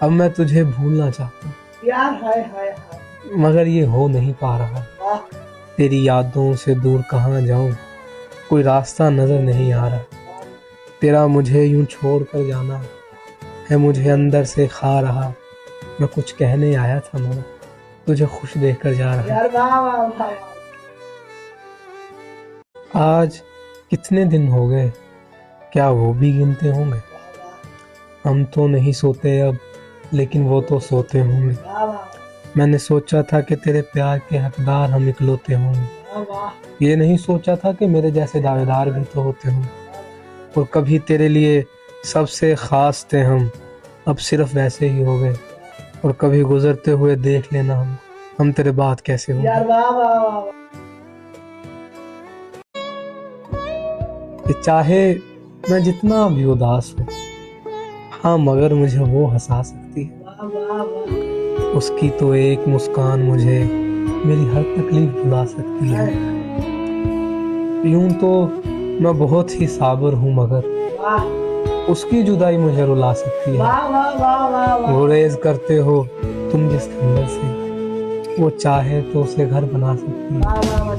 अब मैं तुझे भूलना चाहता हूँ यार, हाय हाय हाय। मगर ये हो नहीं पा रहा। वाह, तेरी यादों से दूर कहाँ जाऊं, कोई रास्ता नजर नहीं आ रहा। तेरा मुझे यूं छोड़ कर जाना है मुझे अंदर से खा रहा। मैं कुछ कहने आया था मगर तुझे खुश देखकर जा रहा। यार वाह वाह वाह। आज कितने दिन हो गए, क्या वो भी गिनते होंगे। हम तो नहीं सोते अब, लेकिन वो तो सोते होंगे। वाह वाह मैंने सोचा था कि तेरे प्यार के हकदार हम इकलौते होंगे। वाह वाह। ये नहीं सोचा था कि मेरे जैसे दावेदार भी तो होते होंगे। और कभी तेरे लिए सबसे खास थे अब सिर्फ वैसे ही हो गए। और कभी गुजरते हुए देख लेना हम तेरे बाद कैसे होंगे। यार वाह वाह वाह। कि चाहे मैं जितना भी उदास हूँ, हाँ मगर मुझे वो हंसा सकती है। वाह वाह वाह। उसकी तो एक मुस्कान मुझे मेरी हर तकलीफ भुला सकती है। यूं तो मैं बहुत ही साबर हूँ मगर वाह उसकी जुदाई मुझे रुला सकती है। वाह वाह वाह वाह। गुरेज करते हो तुम जिस खंडर से, वो चाहे तो उसे घर बना सकती है। वाह वाह वाह।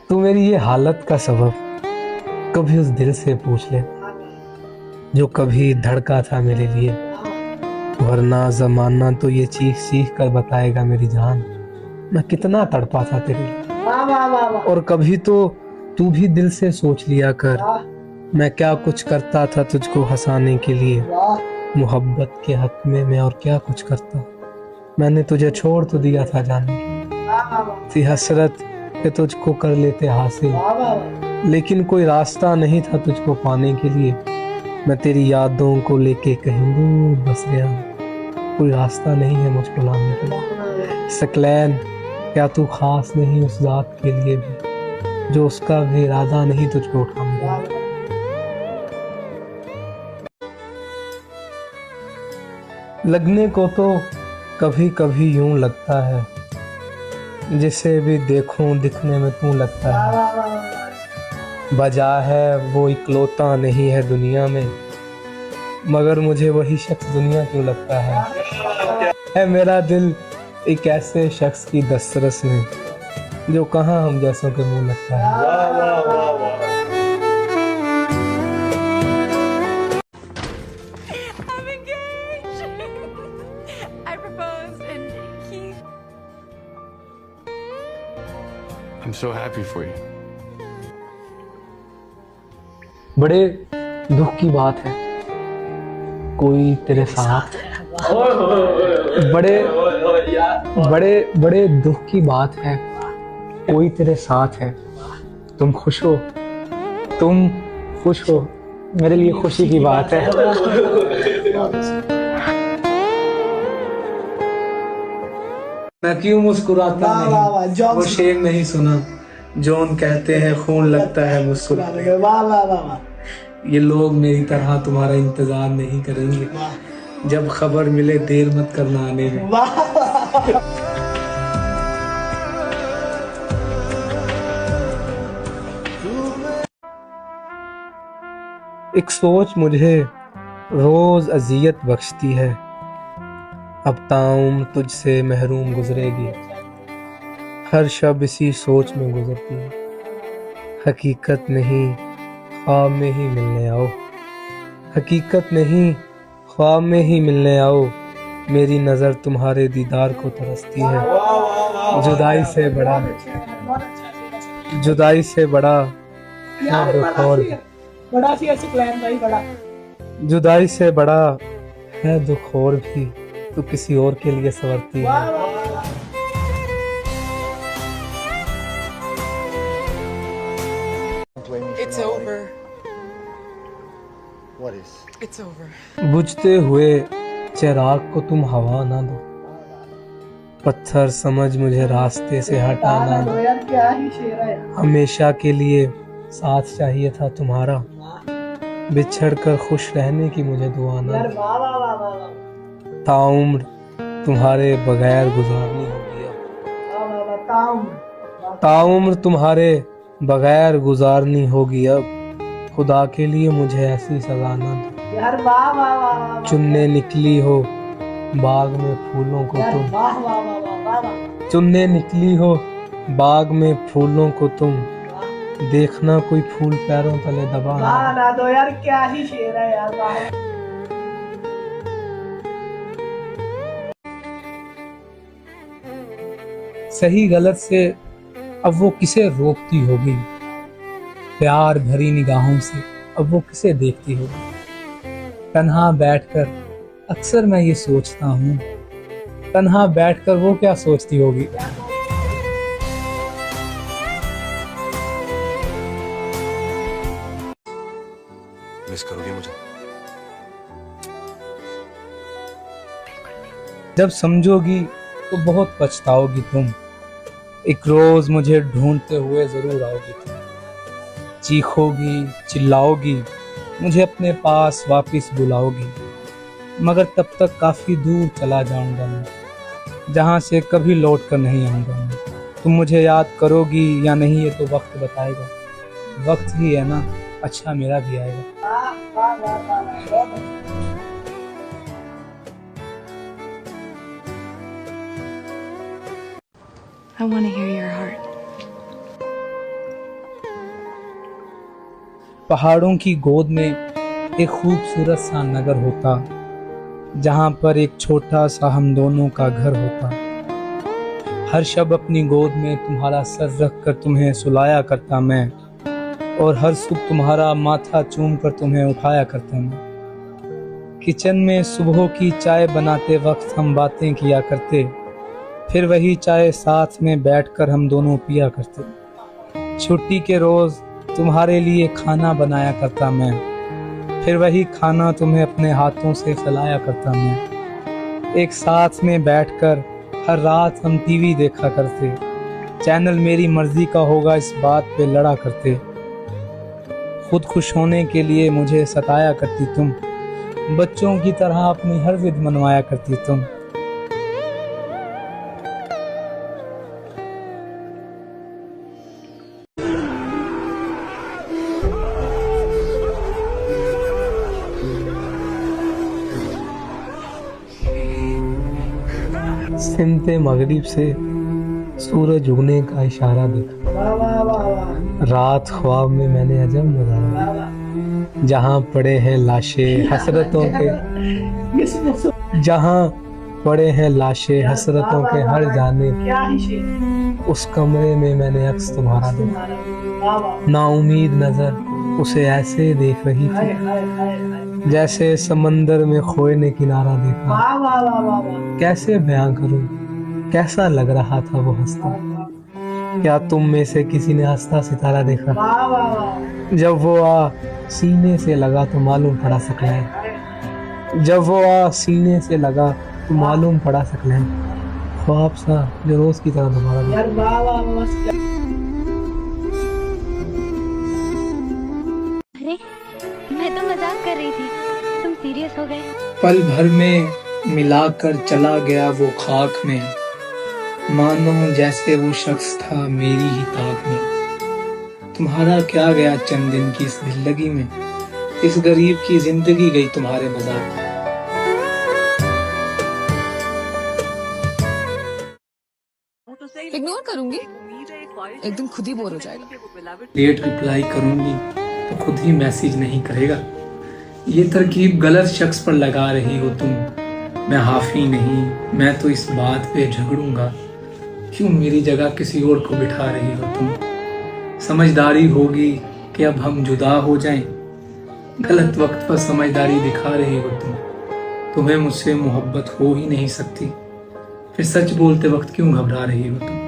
तू मेरी ये हालत का सबब कभी उस दिल से पूछ ले जो कभी धड़का था मेरे लिए। वरना जमाना तो ये चीख चीख कर बताएगा मेरी जान, मैं कितना तड़पा था तेरे लिए। वाह वाह वाह वाह। और कभी तो तू भी दिल से सोच लिया कर, वाह मैं क्या कुछ करता था तुझको हंसाने के लिए। वाह। मोहब्बत के हक में मैं और क्या कुछ करता, मैंने तुझे छोड़ तो दिया था जाने के। वाह वाह वाह। थी हसरत कि तुझको कर लेते हासिल, वाह वाह। लेकिन कोई रास्ता नहीं था तुझको पाने के लिए। मैं तेरी यादों को लेके कहीं दूर बस गया, कोई रास्ता नहीं है मुझको लाने के लिए। सकलैन क्या तू खास नहीं उस बात के लिए भी, जो उसका भी इरादा नहीं तुझको उठाने का। लगने को तो कभी कभी यूं लगता है, जिसे भी देखूं दिखने में तू लगता है। वाह वाह वाह। बजा है वो इकलौता नहीं है दुनिया में, मगर मुझे वही शख्स दुनिया क्यों लगता है मेरा दिल एक ऐसे शख्स की दस्तरस में, जो कहाँ हम जैसों के मुंह लगता है। वाह वाह वाह वाह। I'm engaged. I proposed and he. I'm so happy for you. बड़े दुख की बात है कोई तेरे साथ, बड़े बड़े बड़े दुख की बात है कोई तेरे साथ है। तुम खुश हो, तुम खुश हो, मेरे लिए खुशी की बात है। मैं क्यों मुस्कुराता वाह वाह वाह। नहीं, जॉन वो शेर नहीं सुना जॉन कहते हैं खून लगता है मुस्कुराने। वाह वाह वाह वाह। ये लोग मेरी तरह तुम्हारा इंतजार नहीं करेंगे, जब खबर मिले देर मत करना आने में। वाह वाह। एक सोच मुझे रोज अजियत बख्शती है, अब ताउम तुझसे महरूम गुजरेगी। हर शब इसी सोच में गुजरती है, हकीकत नहीं ख्वाब में ही मिलने आओ। हकीकत नहीं ख्वाब में ही मिलने आओ, मेरी नज़र तुम्हारे दीदार को तरसती है। जुदाई से बड़ा जुदाई से बड़ा यार दुख और बड़ा सी ऐसे प्लान भाई बड़ा। जुदाई से बड़ा है दुख और भी, तू किसी और के लिए संवरती है। वाह वाह वाह। It's over. What is? It's over. बुझते हुए चिराग को तुम हवा ना दो, पत्थर समझ मुझे रास्ते से हटाना दो। यार क्या ही शेर है यार। हमेशा के लिए साथ चाहिए था तुम्हारा, बिछड़ कर खुश रहने की मुझे दुआ ना यार दो। वाह वाह वाह वाह। ताउम्र तुम्हारे बगैर गुजारनी होगी अब। वाह वाह वाह। ताउम्र। ताउम्र तुम्हारे बगैर गुजारनी होगी अब, खुदा के लिए मुझे ऐसी सजा ना दो। यार वाह वाह वाह वाह वाह। चुनने निकली हो बाग में फूलों को यार तुम, वाह वाह वाह वाह वाह वाह। चुनने निकली हो बाग में फूलों को तुम, देखना कोई फूल पैरों तले दबा ना वाह ना दो यार, क्या ही शेर है यार, वाह। सही गलत से अब वो किसे रोकती होगी, प्यार भरी निगाहों से अब वो किसे देखती होगी। तन्हा बैठकर अक्सर मैं ये सोचता हूँ, तन्हा बैठकर वो क्या सोचती होगी। मिस करोगे मुझे? जब समझोगी तो बहुत पछताओगी तुम, एक रोज मुझे ढूंढते हुए जरूर आओगी तुम। चीखोगी चिल्लाओगी मुझे अपने पास वापस बुलाओगी, मगर तब तक काफी दूर चला जाऊंगा मैं, जहां से कभी लौट कर नहीं आऊंगा मैं। तुम मुझे याद करोगी या नहीं ये तो वक्त बताएगा, वक्त ही है ना, अच्छा मेरा भी आएगा। वाह वाह वाह वाह वाह, बहुत अच्छा। I want to hear your heart. पहाड़ों की गोद में एक खूबसूरत सा नगर होता, जहां पर एक छोटा सा हम दोनों का घर होता। हर शब अपनी गोद में तुम्हारा सर रख कर तुम्हें सुलाया करता मैं, और हर सुबह तुम्हारा माथा चूम कर तुम्हें उठाया करता मैं। किचन में सुबह की चाय बनाते वक्त हम बातें किया करते, फिर वही चाय साथ में बैठकर हम दोनों पिया करते। छुट्टी के रोज तुम्हारे लिए खाना बनाया करता मैं, फिर वही खाना तुम्हें अपने हाथों से खिलाया करता मैं। एक साथ में बैठकर हर रात हम टीवी देखा करते, चैनल मेरी मर्जी का होगा इस बात पे लड़ा करते। खुद खुश होने के लिए मुझे सताया करती तुम, बच्चों की तरह अपनी हर जिद मनवाया करती तुम। सिमते मगरिब से सूरज उगने का इशारा देखा, वाह वाह वाह वाह रात ख्वाब में मैंने अजब नजारा, वाह वाह। जहाँ पड़े हैं लाशें हसरतों के, ये सुनो जहाँ पड़े हैं लाशें हसरतों के हर जाने, क्या ही शेर है उस कमरे में मैंने अक्स तुम्हारा देखा। तुम्हारा। वाह वाह। नाउमीद नजर उसे ऐसे देख रही हाय थी, हाय हाय हाय। जैसे समंदर में खोए ने किनारा देखा। वाह वाह वाह वाह वाह। कैसे बयां करूं कैसा लग रहा था वो हंसता, क्या तुम में से किसी ने हंसता सितारा देखा। वाह वाह वाह। जब वो आ सीने से लगा तो मालूम पड़ा सकलैन, जब वो आ सीने से लगा तो मालूम पड़ा सकलैन, ख्वाब सा जो रोज की तरह दोबारा देखा। यार वाह वाह वाह। अरे मैं तो मजाक कर रही थी, तुम सीरियस हो गए? पल भर में मिलाकर चला गया वो खाक में, मानो जैसे वो शख्स था मेरी ही ताक में। तुम्हारा क्या गया चंद दिन की इस जिंदगी में, इस गरीब की जिंदगी गई तुम्हारे मजाक में। इग्नोर करूंगी, एक दिन खुद ही बोर हो जाएगा। लेट रिप्लाई करूंगी तो खुद ही मैसेज नहीं करेगा। ये तरकीब गलत शख्स पर लगा रही हो तुम, मैं हाफी नहीं, मैं तो इस बात पे झगड़ूंगा, क्यों मेरी जगह किसी और को बिठा रही हो तुम। समझदारी होगी कि अब हम जुदा हो जाएं, गलत वक्त पर समझदारी दिखा रही हो तुम। तुम्हें मुझसे मोहब्बत हो ही नहीं सकती, फिर सच बोलते वक्त क्यों घबरा रही हो तुम।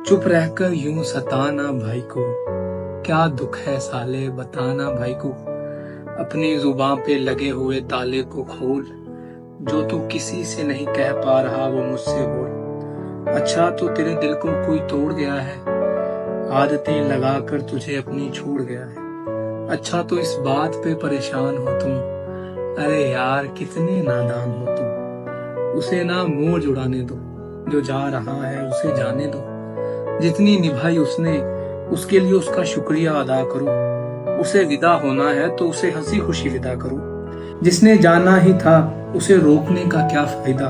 चुप रहकर यूं सताना भाई को, क्या दुख है साले बताना भाई को। अपनी जुबान पे लगे हुए ताले को खोल, जो तू किसी से नहीं कह पा रहा वो मुझसे बोल। अच्छा तो तेरे दिल को कोई तोड़ गया है, आदतें लगाकर तुझे अपनी छोड़ गया है। अच्छा तो इस बात पे परेशान हो तुम, अरे यार कितने नादान हो तुम। उसे ना मोह जुड़ाने दो, जो जा रहा है उसे जाने दो। जितनी निभाई उसने, उसके लिए उसका शुक्रिया अदा करो। उसे विदा होना है तो उसे हंसी खुशी विदा करो। जिसने जाना ही था उसे रोकने का क्या फायदा,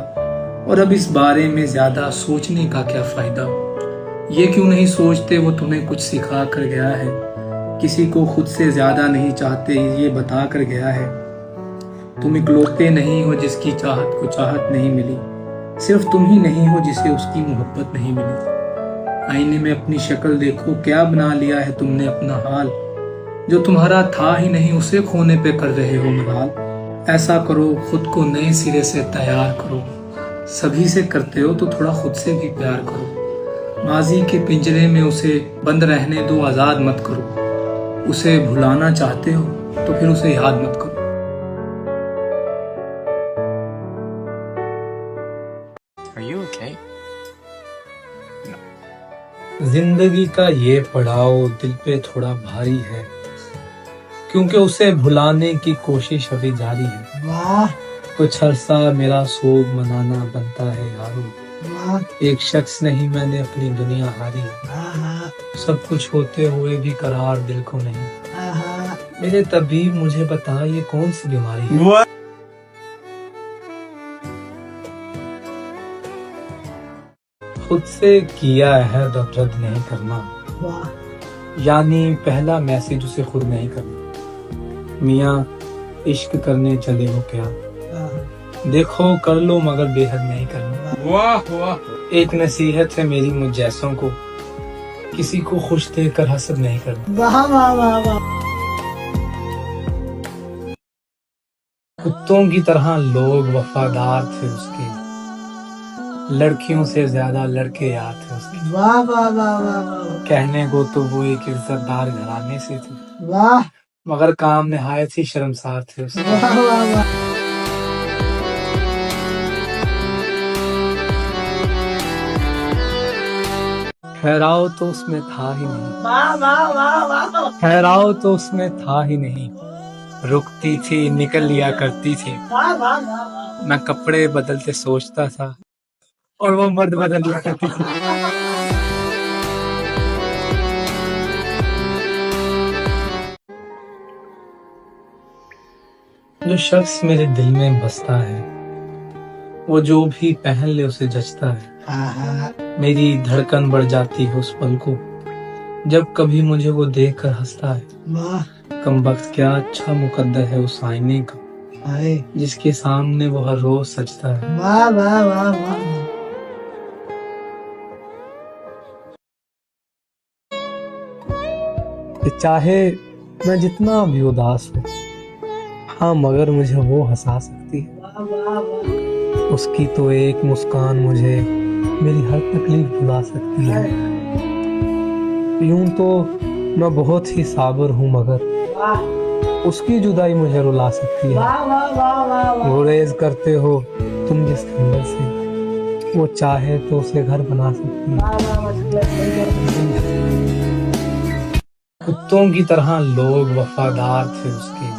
और अब इस बारे में ज्यादा सोचने का क्या फायदा। ये क्यों नहीं सोचते वो तुम्हें कुछ सिखा कर गया है, किसी को खुद से ज्यादा नहीं चाहते ये बता कर गया है। तुम इकलौते नहीं हो जिसकी चाहत को चाहत नहीं मिली, सिर्फ तुम ही नहीं हो जिसे उसकी मोहब्बत नहीं मिली। आईने में अपनी शक्ल देखो, क्या बना लिया है तुमने अपना हाल। जो तुम्हारा था ही नहीं उसे खोने पे कर रहे हो मलाल। ऐसा करो खुद को नए सिरे से तैयार करो। सभी से करते हो तो थोड़ा खुद से भी प्यार करो। माजी के पिंजरे में उसे बंद रहने दो, आजाद मत करो। उसे भुलाना चाहते हो तो फिर उसे याद मत करो। Are you okay? जिंदगी का ये पड़ाव दिल पे थोड़ा भारी है, क्योंकि उसे भुलाने की कोशिश अभी जारी है। वाह कुछ अरसा मेरा सोग मनाना बनता है यारो। वाह एक शख्स नहीं मैंने अपनी दुनिया हारी है। आहा सब कुछ होते हुए भी करार दिल को नहीं। आहा मेरे तबीब मुझे बता ये कौन सी बीमारी है। खुद से किया है रद्द नहीं करना, वाह यानी पहला मैसेज उसे खुद नहीं करना। मियाँ इश्क करने चले हो क्या, आहा देखो कर लो मगर बेहद नहीं करना। वाह वाह। एक नसीहत है मेरी मुझ जैसों को, किसी को खुश देखकर हसद नहीं करना। वाह वाह वाह वाह कुत्तों की तरह लोग वफादार थे उसके, लड़कियों से ज्यादा लड़के याद थे उसके। वाह वाह वाह वाह वाह कहने को तो वो एक इज्जतदार घराने से थे, वाह मगर काम निहायत ही शर्मसार थे उसके। वाह वाह वाह ठहराव तो उसमें था ही नहीं, वाह वाह वाह वाह ठहराव तो उसमें था ही नहीं। रुकती थी निकल लिया करती थी, वाह वाह वाह मैं कपड़े बदलते सोचता था और वो मर्द बदल लिया करती थी। जो शख्स मेरे दिल में बसता है वो जो भी पहन ले उसे जचता है। आहा मेरी धड़कन बढ़ जाती है उस पल को जब कभी मुझे वो देख कर हंसता है। वाह कमबख्त क्या अच्छा मुकद्दर है उस आईने का, हाय जिसके सामने वो हर रोज सजता है। वाह वाह वाह वाह कि चाहे मैं जितना भी उदास हूँ, हाँ मगर मुझे वो हंसा सकती है। वाह वाह वाह उसकी तो एक मुस्कान मुझे मेरी हर तकलीफ भुला सकती है। यूं तो मैं बहुत ही साबर हूँ मगर वाह उसकी जुदाई मुझे रुला सकती है। वाह वाह वाह वाह गुरेज करते हो तुम जिस खंडर से, वो चाहे तो उसे घर बना सकती है। कुत्तों की तरह लोग वफादार थे उसके,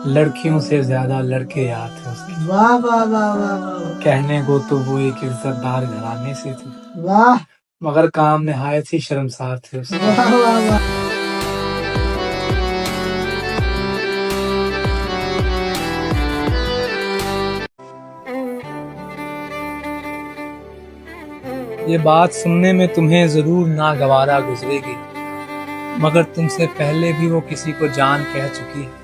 लड़कियों से ज्यादा लड़के याद थे उसके। वाह वाह वाह वाह कहने को तो वो एक इज्जतदार घराने से थे, वाह मगर काम निहायत ही शर्मसार थे उसके। वाह वाह वाह ये बात सुनने में तुम्हें जरूर नागवारा गुजरेगी, मगर तुमसे पहले भी वो किसी को जान कह चुकी है।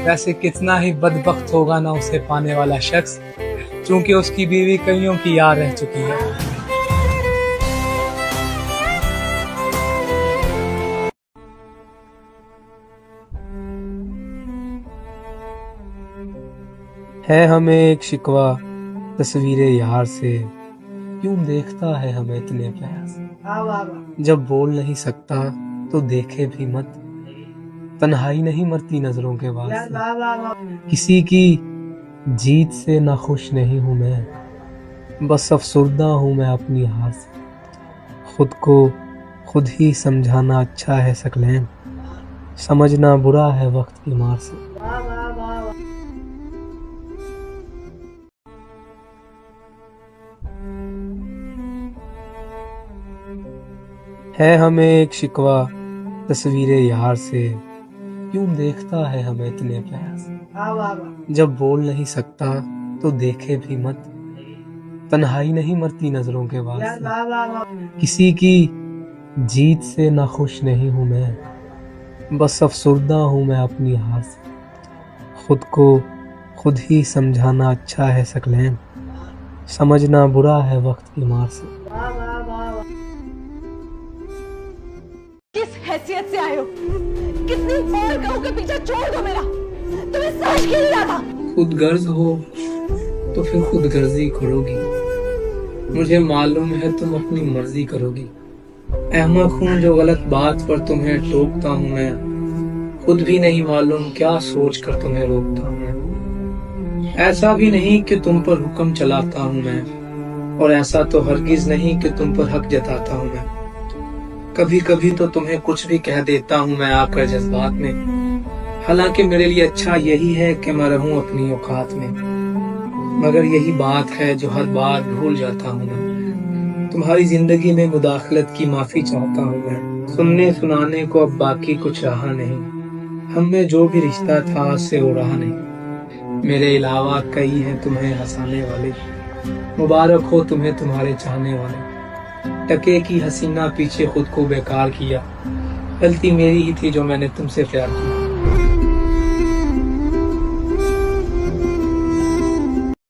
वैसे कितना ही बदबख्त होगा ना उसे पाने वाला शख्स, क्योंकि उसकी बीवी कईयों की यार रह चुकी है। है हमें एक शिकवा तस्वीरे यार से, क्यों देखता है हमें इतने प्यार से। वाह वाह वाह जब बोल नहीं सकता तो देखे भी मत, तन्हाई नहीं मरती नजरों के वास्ते। वाह वाह वाह किसी की जीत से ना खुश नहीं हूं मैं, बस अफसुर्दा हूं मैं अपनी हार से। खुद को खुद ही समझाना अच्छा है सकलैन, समझना बुरा है वक्त की मार से। वाह वाह वाह है हमें एक शिकवा तस्वीरे यार से, क्यों देखता है हमें इतने प्यार से। वाह वाह वाह जब बोल नहीं सकता तो देखे भी मत, तन्हाई नहीं मरती नजरों के यार वास्ते। वाह वाह वाह किसी की जीत से ना खुश नहीं हूं मैं, बस अफसुर्दा हूं मैं अपनी हार से। खुद को खुद ही समझाना अच्छा है सकलैन, समझना बुरा है वक्त की मार से। वाह वाह वाह वाह किस हैसियत से आए हो? कितनी बार कहूं कि पीछा छोड़ दो मेरा, तुम्हें समझ क्यों नहीं आता? खुद गर्ज हो तो फिर खुद गर्जी करोगी, मुझे मालूम है तुम अपनी मर्जी करोगी। अहमक हूँ जो गलत बात पर तुम्हें टोकता हूँ मैं, खुद भी नहीं मालूम क्या सोच कर तुम्हें रोकता हूँ मैं। ऐसा भी नहीं कि तुम पर हुक्म चलाता हूँ मैं, और ऐसा तो हरगिज नहीं कि तुम पर हक जताता हूँ मैं। कभी कभी तो तुम्हें कुछ भी कह देता हूँ मैं आकर जज्बात में, हालांकि मेरे लिए अच्छा यही है कि मैं रहूं अपनी औकात में। मगर यही बात है जो हर बार भूल जाता हूँ मैं, तुम्हारी जिंदगी में मुदाखलत की माफी चाहता हूँ मैं। सुनने सुनाने को अब बाकी कुछ रहा नहीं, हम में जो भी रिश्ता था उससे वो रहा नहीं। मेरे अलावा कई हैं तुम्हें हंसाने वाले, मुबारक हो तुम्हें तुम्हारे चाहने वाले। टके की हसीना पीछे खुद को बेकार किया, गलती मेरी ही थी जो मैंने तुमसे प्यार किया।